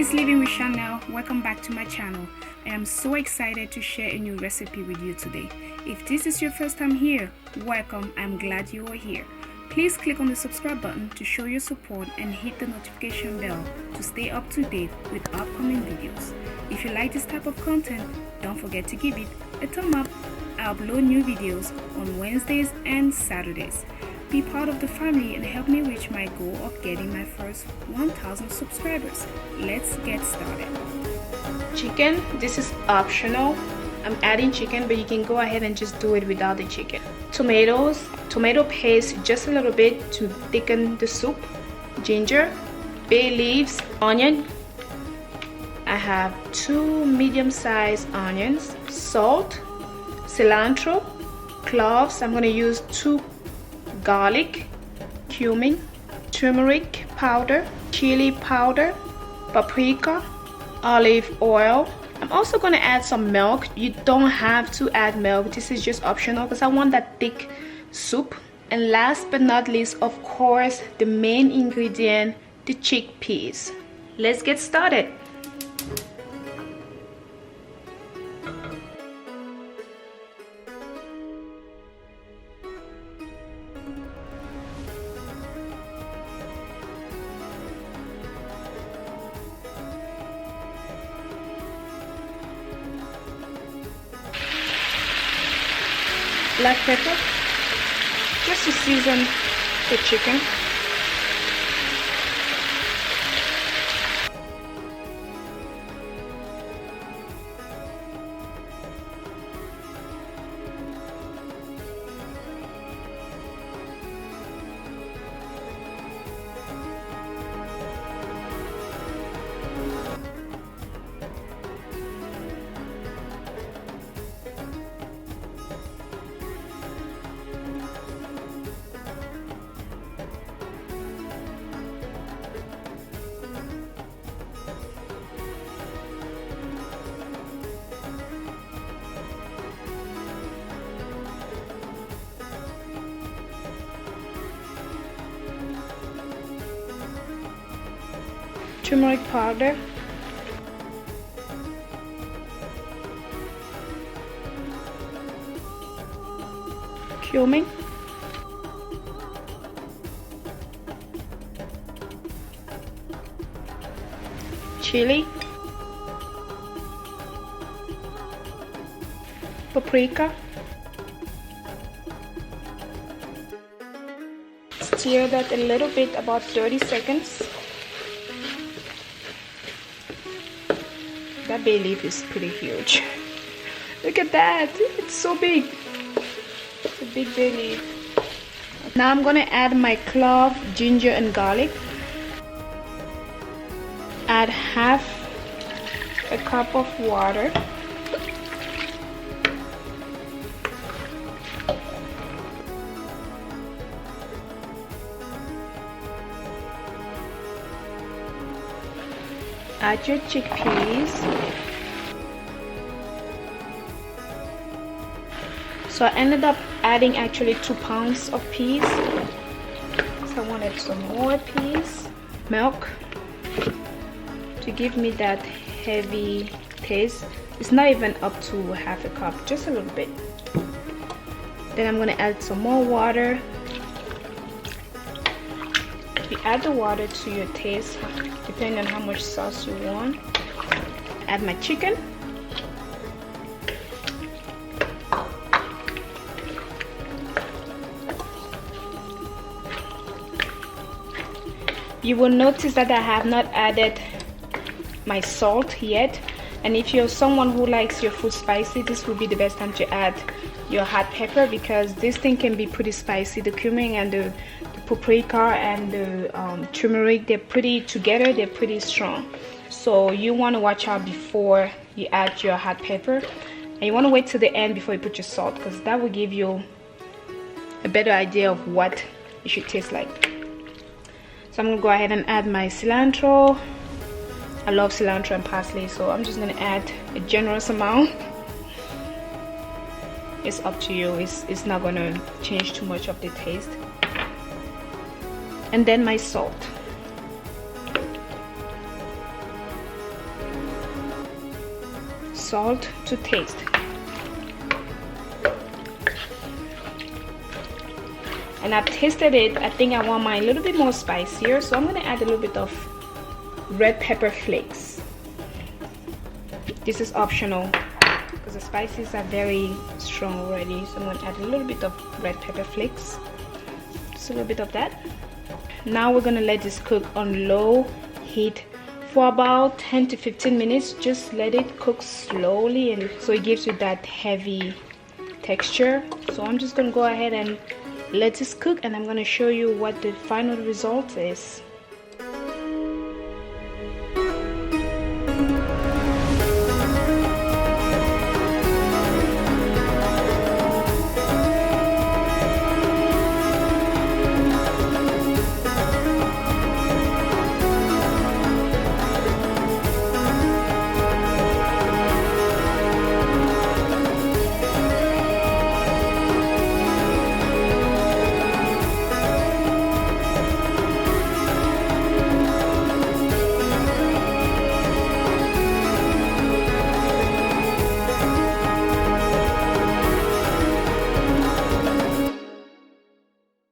it's Living with Chanel. Welcome back to my channel. I am so excited to share a new recipe with you today. If this is your first time here, welcome. I'm glad you are here. Please click on the subscribe button to show your support and hit the notification bell to stay up to date with upcoming videos. If you like this type of content, don't forget to give it a thumb up. I upload new videos on Wednesdays and Saturdays. Be part of the family and help me reach my goal of getting my first 1,000 subscribers. Let's get started. Chicken, this is optional. I'm adding chicken, but you can go ahead and just do it without the chicken. Tomatoes, tomato paste just a little bit to thicken the soup. Ginger, bay leaves, onion. I have 2 medium-sized onions, salt, cilantro, cloves. I'm going to use 2 garlic, cumin, turmeric powder, chili powder, paprika, olive oil. I'm also going to add some milk. You don't have to add milk. This is just optional because I want that thick soup. And last but not least, of course, the main ingredient, the chickpeas. Let's get started. Black pepper, just to season the chicken. Turmeric powder, cumin, chili, paprika. Stir that a little bit, about 30 seconds. That bay leaf is pretty huge. Look at that, it's so big. It's a big bay leaf. Now I'm gonna add my clove, ginger and garlic. Add half a cup of water. Add your chickpeas. So I ended up adding actually 2 pounds of peas. So I wanted some more peas. Milk to give me that heavy taste. It's not even up to half a cup, just a little bit. Then I'm gonna add some more water. You add the water to your taste, depending on how much sauce you want. Add my chicken. You will notice that I have not added my salt yet. And if you're someone who likes your food spicy, this would be the best time to add your hot pepper, because this thing can be pretty spicy. The cumin and the paprika and the turmeric, they're pretty together, they're pretty strong. So you want to watch out before you add your hot pepper, and you want to wait till the end before you put your salt, because that will give you a better idea of what it should taste like. So I'm gonna go ahead and add my cilantro. I love cilantro and parsley, so I'm just gonna add a generous amount. It's up to you. It's not gonna change too much of the taste. And then my salt. salt to taste. And I've tasted it. I think I want mine a little bit more spicier, so I'm gonna add a little bit of red pepper flakes. This is optional because the spices are very strong already, so I'm gonna add a little bit of red pepper flakes. Just a little bit of that. Now we're gonna let this cook on low heat for about 10 to 15 minutes. Just let it cook slowly, and so it gives you that heavy texture. So I'm just gonna go ahead and let this cook, and I'm gonna show you what the final result is.